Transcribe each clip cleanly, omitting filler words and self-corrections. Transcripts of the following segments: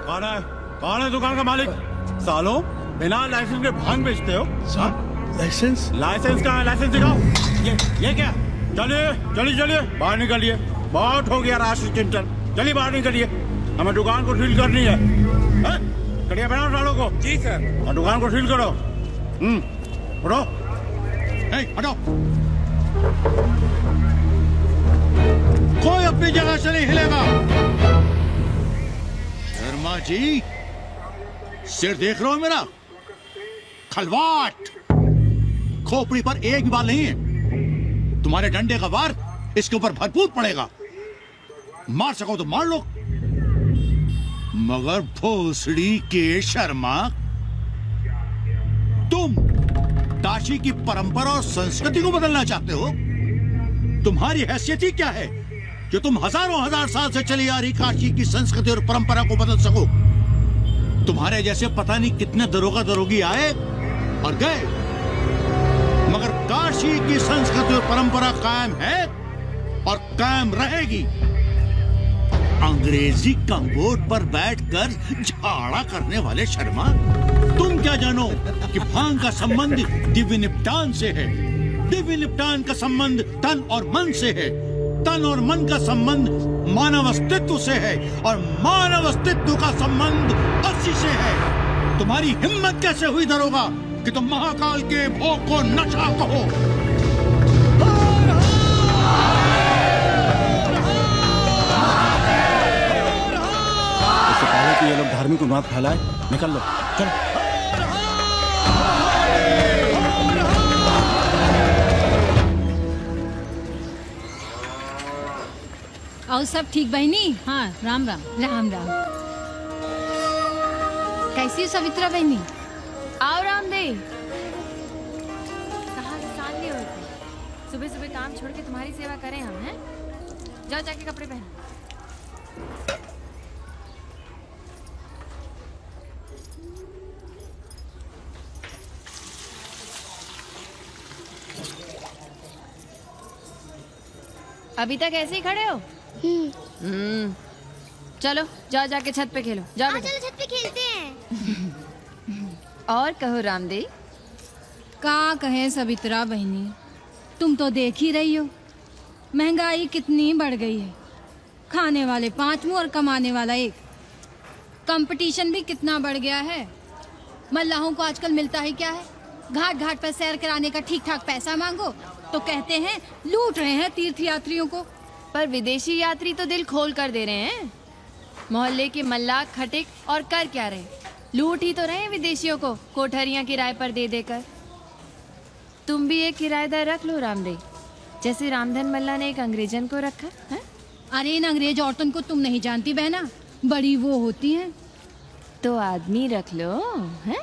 कौन है दुकान का मालिक? सालों बिना लाइसेंस के भांग बेचते हो? लाइसेंस? लाइसेंस कहाँ है? लाइसेंस दिखाओ। ये क्या? चलिए बाहर निकलिए। बहुत हो गया राशि चिंतन। चलिए बाहर निकलिए, हमें दुकान को सील करनी है। कड़िया बनाओ सालों को। जी सर। और दुकान को सील करो। उठो। हटो। कोई अपनी जगह से नहीं हिलेगा। शर्मा जी, सिर देख रहे हो मेरा? खलवाट, खोपड़ी पर एक भी बाल नहीं है। तुम्हारे डंडे का वार इसके ऊपर भरपूर पड़ेगा। मार सको तो मार लो, मगर भोसड़ी के शर्मा, तुम काशी की परंपरा और संस्कृति को बदलना चाहते हो? तुम्हारी हैसियत ही क्या है कि तुम हजारों हजार साल से चली आ रही काशी की संस्कृति और परंपरा को बदल सको? तुम्हारे जैसे पता नहीं कितने दरोगा दरोगी आए और गए, मगर काशी की संस्कृति और परंपरा कायम है और कायम रहेगी। अंग्रेजी कमबोर्ड पर बैठकर झाड़ा करने वाले शर्मा, तुम क्या जानो कि भांग का संबंध दिव्य निपटान से है। दिव्य निपटान का संबंध तन और मन से है। तन और मन का संबंध मानव अस्तित्व से है और मानव अस्तित्व का संबंध अस्सी से है। तुम्हारी हिम्मत कैसे हुई दरोगा कि तुम महाकाल के भोग को नशा कहो? इससे पहले कि ये लोग धार्मिक उन्माद फैलाए, निकल लो। चलो। और सब ठीक बहनी? हाँ, राम राम। राम राम। कैसी हो सवित्रा बहनी? आओ रामदेव। कहाँ किसान लिए होते? सुबह सुबह काम छोड़ के तुम्हारी सेवा करें हम, हैं? जाओ जाके कपड़े पहनो। अभी तक ऐसे ही खड़े हो? चलो जाओ जाके छत पे खेलो। जाओ बेटा। चलो छत पे खेलते हैं। और कहो रामदेव। का कहे सवित्रा बहनी, तुम तो देख ही रही हो महंगाई कितनी बढ़ गई है। खाने वाले 5 मुंह और कमाने वाला 1। कंपटीशन भी कितना बढ़ गया है। मल्लाहों को आजकल मिलता ही क्या है? घाट घाट पर सैर कराने का ठीक ठाक पैसा मांगो तो कहते हैं लूट रहे हैं तीर्थ यात्रियों को। पर विदेशी यात्री तो दिल खोल कर दे रहे हैं। मोहल्ले के मल्लाह खटिक और कर क्या रहे? लूट ही तो रहे हैं विदेशियों को कोठरियां किराए पर दे देकर। तुम भी एक किराएदार रख लो रामदेव, जैसे रामधन मल्ला ने एक अंग्रेजन को रखा है। अरे इन अंग्रेज औरतों को तुम नहीं जानती बहना, बड़ी वो होती हैं। तो आदमी रख लो, हैं?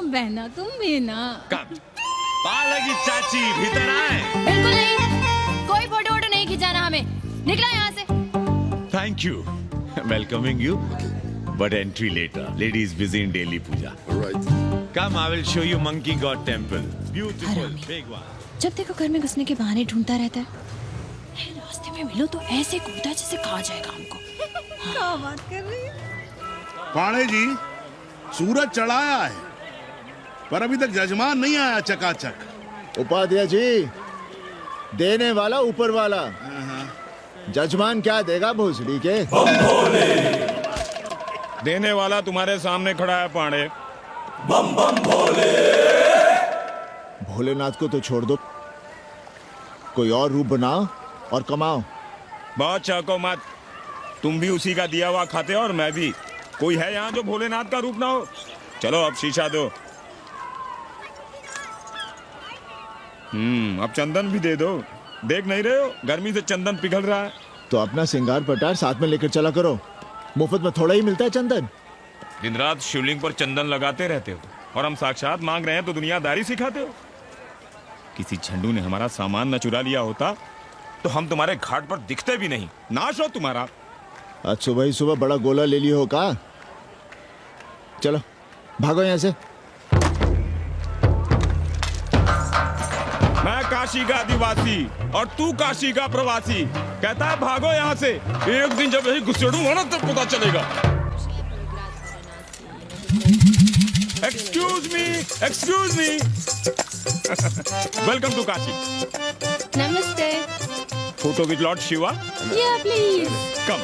बहना तुम भी ना। पालगी चाची भीतर आए। बिल्कुल नहीं, कोई फोटो वोटो नहीं खिंचाना हमें। निकलो यहाँ से। Thank you, welcoming you, but entry later. Ladies busy in daily puja. Alright. Come, I will show you Monkey God Temple. Beautiful, हरामी। big one. जब देखो घर में घुसने के बहाने ढूंढता रहता है। रास्ते में मिलो तो ऐसे कूदता है जैसे खा जाएगा हमको। क्या बात कर रही है? पाणे जी, सूरज चढ़ाया है पर अभी तक जजमान नहीं आया चकाचक। उपाध्याय जी, देने वाला ऊपर वाला, जजमान क्या देगा भोसड़ी के? देने वाला तुम्हारे सामने खड़ा है पांडे। बम बम भोले। भोलेनाथ को तो छोड़ दो, कोई और रूप बनाओ और कमाओ। बहुत चाको मत, तुम भी उसी का दिया हुआ खाते हो और मैं भी। कोई है यहाँ जो भोलेनाथ का रूप ना हो? चलो अब शीशा दो। अब चंदन भी दे दो। देख नहीं रहे हो गर्मी से चंदन पिघल रहा है। तो अपना सिंगार पटार साथ में लेकर चला करो, मुफ्त में थोड़ा ही मिलता है चंदन। दिन रात शिवलिंग पर चंदन लगाते रहते हो और हम साक्षात मांग रहे हैं तो दुनियादारी सिखाते हो। किसी झंडू ने हमारा सामान न चुरा लिया होता तो हम तुम्हारे घाट पर दिखते भी नहीं। नाश हो तुम्हारा। आज सुबह ही सुबह बड़ा गोला ले लियो हो का? चलो भागो यहाँ से। मैं काशी का आदिवासी और तू काशी का प्रवासी। कहता है भागो यहाँ से। एक दिन जब यही घुसेड़ूंगा ना तब पता चलेगा। Excuse me welcome to Kashi. नमस्ते. Photo with Lord Shiva. या please. Come.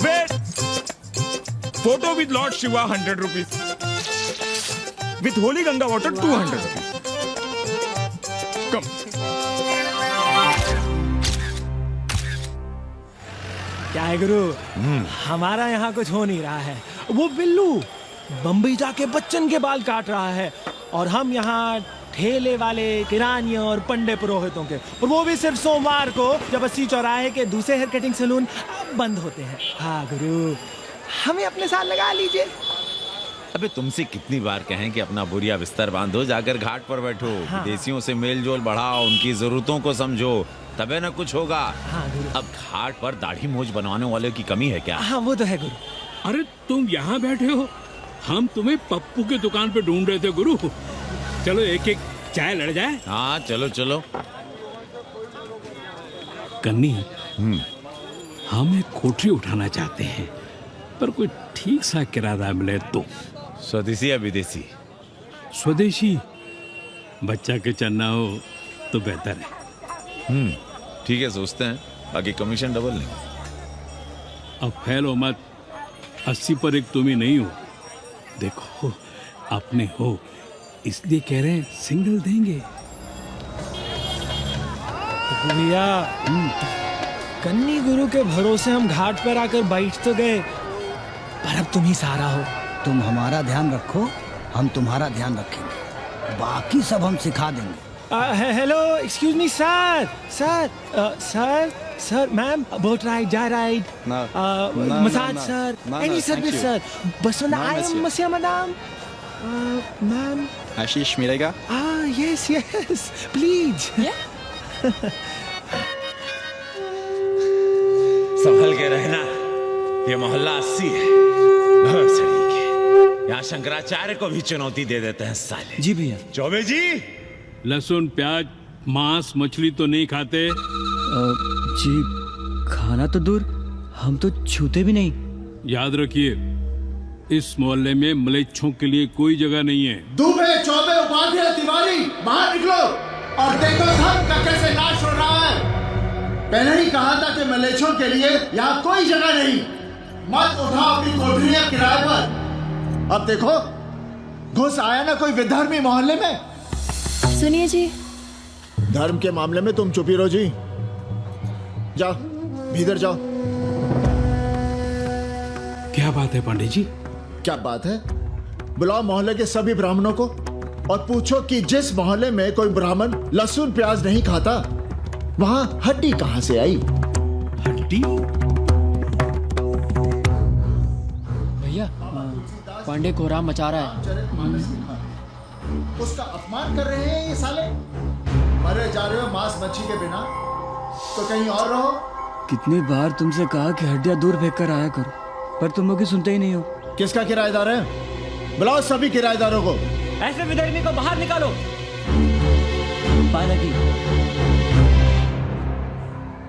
Wait. Photo with Lord Shiva 100 rupees. With holy Ganga water 200 rupees. Come. क्या है गुरु, हमारा यहाँ कुछ हो नहीं रहा है. वो बिल्लू बम्बई जाके बच्चन के बाल काट रहा है और हम यहाँ ठेले वाले, किरानियों और पंडे पुरोहितों के, और वो भी सिर्फ सोमवार को, जब 80 चौराहे के दूसरे हेयर कटिंग सैलून बंद होते हैं. हाँ गुरु, हमें अपने साथ लगा लीजिए. अबे तुमसे कितनी बार कहें कि अपना बोरिया बिस्तर बांधो, जाकर घाट पर बैठो. हाँ. विदेशियों से मेल जोल बढ़ाओ, उनकी जरूरतों को समझो, तबे न कुछ होगा. हाँ गुरु. अब घाट पर दाढ़ी मूछ बनवाने वाले की कमी है क्या? हाँ वो तो है गुरु. अरे तुम यहाँ बैठे हो, हम तुम्हें पप्पू की दुकान पे ढूंढ रहे थे गुरु. चलो एक एक चाय लड़ जाए. हाँ चलो चलो. कन्नी, हम एक कोठरी उठाना चाहते हैं, पर कोई ठीक सा किराया मिले तो. स्वदेशी या विदेशी? स्वदेशी. बच्चा के चन्ना हो तो बेहतर है. ठीक है, सोचते हैं. बाकी कमीशन डबल नहीं. अब फैल हो मत. 80 पर एक तुम ही नहीं हो. देखो अपने हो, इसलिए कह रहे हैं सिंगल देंगे. भैया, कन्नी गुरु के भरोसे हम घाट पर आकर बैठ तो गए, पर अब तुम ही सहारा हो. तुम हमारा ध्यान रखो, हम तुम्हारा ध्यान रखेंगे. बाकी सब हम सिखा देंगे. Hello, excuse me sir. Sir ma'am, boat ride, जा ride, massage sir, any service sir. बस आई एम मसिया मैडम. मैम आशीष मिलेगा? Yes yes please. संभल के रहना, ये मोहल्ला 80 है. बहुत सही के. यहाँ शंकराचार्य को भी चुनौती दे देते हैं साले. जी भैया. चौबे जी, लहसुन, प्याज, मांस, मछली तो नहीं खाते? जी खाना तो दूर, हम तो छूते भी नहीं. याद रखिए, इस मोहल्ले में मलेच्छों के लिए कोई जगह नहीं है. दुबे, चौबे, उपाध्याय, तिवारी, बाहर निकलो और देखो धर्म का कैसे नाश हो रहा है. पहले ही कहा था कि मलेच्छों के लिए यहाँ कोई जगह नहीं. मत उठाओ अपनी कोठरियां किराए पर. अब देखो, घुस आया ना कोई विधर्मी मोहल्ले में. सुनिए जी. धर्म के मामले में तुम चुप ही रहो जी. जाओ भीतर जाओ. क्या बात है पंडित जी? क्या बात है? बुलाओ मोहल्ले के सभी ब्राह्मणों को और पूछो कि जिस मोहल्ले में कोई ब्राह्मण लहसुन प्याज नहीं खाता, वहां हड्डी कहां से आई. हड्डी? भैया, पांडे कोहराम मचा रहा है. उसका अपमान कर रहे हैं ये साले. मरे जा रहे हो मांस मच्छी के बिना, तो कहीं और रहो. कितनी बार तुमसे कहा कि हड्डियां दूर फेंक कर आया करो, पर तुम लोग सुनते ही नहीं हो. किसका किराएदार है? बुलाओ सभी किराएदारों को. ऐसे विधर्मी को बाहर निकालो. पालकी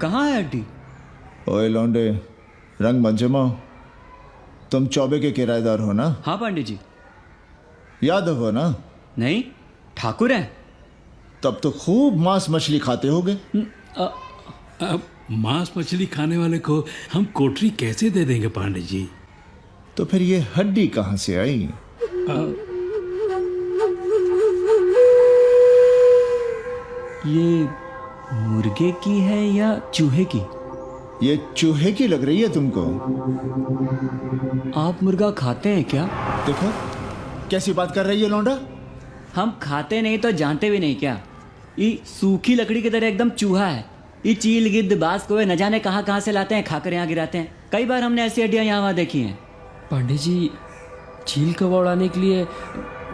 कहाँ है हड्डी? ओए लौंडे, रंग मत जमाओ. तुम चौबे के किराएदार हो ना? हाँ पांडे जी. यादव हो ना? नहीं, ठाकुर है. तब तो खूब मांस मछली खाते होगे. अब मांस मछली खाने वाले को हम कोठरी कैसे दे देंगे पांडे जी? तो फिर ये हड्डी कहां से आई? ये मुर्गे की है या चूहे की? ये चूहे की लग रही है तुमको. आप मुर्गा खाते हैं क्या? देखो कैसी बात कर रही है लौंडा. हम खाते नहीं तो जानते भी नहीं क्या? ये सूखी लकड़ी की तरह एकदम चूहा है. ये चील, गिद्ध, बाज को न जाने कहाँ से लाते हैं, खाकर यहाँ गिराते हैं. कई बार हमने ऐसी हड्डियाँ यहाँ वहाँ देखी हैं. पांडे जी, चील को उड़ाने के लिए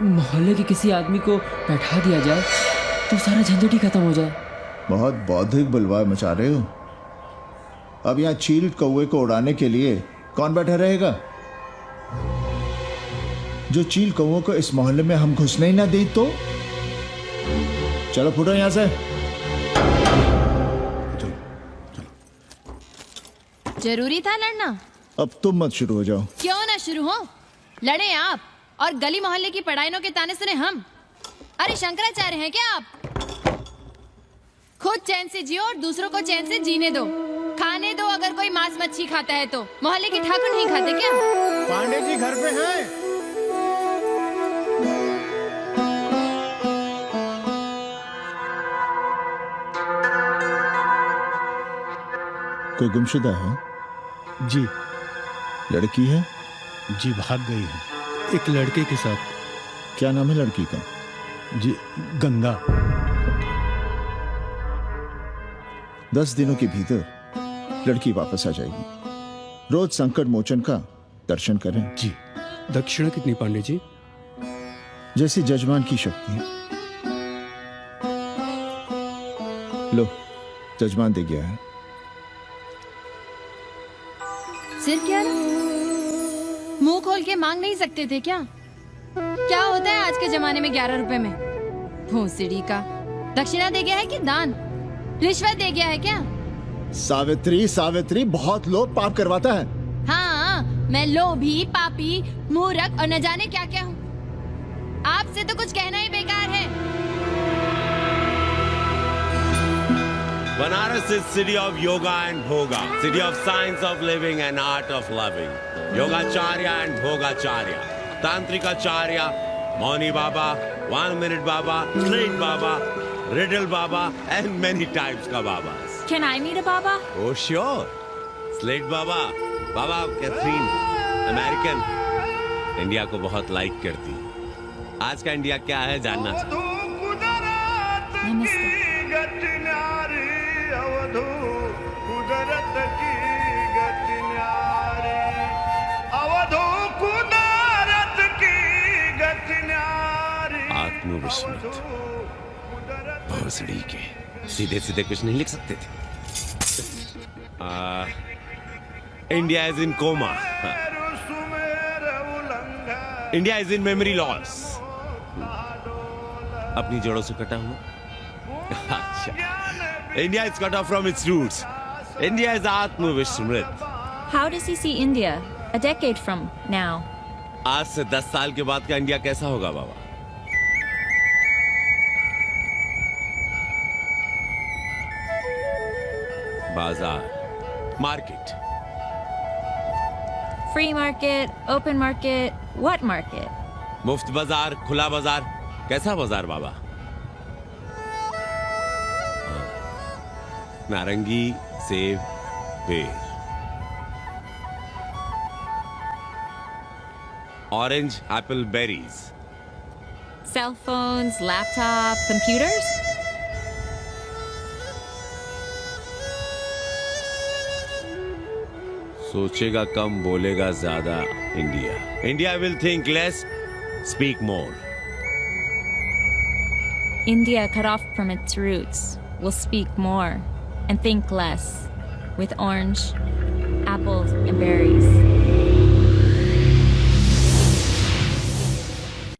मोहल्ले के किसी आदमी को बैठा दिया जाए तो सारा झंझट ही खत्म हो जाए. बहुत बौद्धिक बुलवा मचा रहे हो. अब यहाँ चील कौवे को उड़ाने के लिए कौन बैठा रहेगा? जो चील कौवों को इस मोहल्ले में हम घुसने ही ना दे तो. चलो फुटो यहाँ से. जरूरी था लड़ना? अब तुम मत शुरू हो जाओ. क्यों ना शुरू हो? लड़े आप और गली मोहल्ले की पढ़ाइयों के ताने सुने हम। अरे शंकराचार्य हैं क्या आप? खुद चैन से जियो और दूसरों को चैन से जीने दो। खाने दो अगर कोई मांस मच्छी खाता है तो। मोहल्ले के ठाकुर नहीं खाते क्या? पांडे जी घर पे हैं? कोई गुमशुदा है? जी लड़की है? जी भाग गई है एक लड़के के साथ। क्या नाम है लड़की का? जी गंगा। 10 दिनों के भीतर लड़की वापस आ जाएगी। रोज संकट मोचन का दर्शन करें। जी। दक्षिणा कितनी पांडे जी? जैसी जजमान की शक्ति है। लो, जजमान दे गया है। सिर क्या रहा? मुंह खोल के मांग नहीं सकते थे क्या? क्या होता है आज के जमाने में 11 रुपए में? भोसड़ी का दक्षिणा दे गया है कि दान? रिश्वत दे गया है क्या? सावित्री, सावित्री बहुत लोग पाप करवाता है। हाँ, मैं लोभी, पापी, मूर्ख और न जाने क्या क्या हूँ। आपसे तो कुछ कहना ही बेकार है। Banaras is city of yoga and bhoga, city of science of living and art of loving. Yogacharya and Bhogacharya, Tantrikacharya, Mauni Baba, 1 Minute Baba, Straight Baba, Riddle Baba, and many types ka Babas. Can I meet a Baba? Oh sure, Slate Baba, Baba Catherine, American, India को बहुत like करती। आज का India क्या है जानना चाहती। नमस्ते। आत्मविस्मृत भोसड़ी के सीधे सीधे कुछ नहीं लिख सकते थे। India is in coma. India is in memory loss. अपनी जड़ों से कटा हुआ। अच्छा, India is cut off from its roots. India is आत्मविस्मृत। How does he see India a decade from now? आज से 10 साल के बाद का इंडिया कैसा होगा बाबा? बाजार, market. Free market, open market, what market? मुफ्त बाजार, खुला बाजार, कैसा बाजार बाबा? नारंगी, सेब, बेर। Orange, apple, berries. Cell phones, laptop, computers? सोचेगा कम, बोलेगा ज्यादा India. India will think less, speak more. India cut off from its roots will speak more and think less with orange, apples, and berries.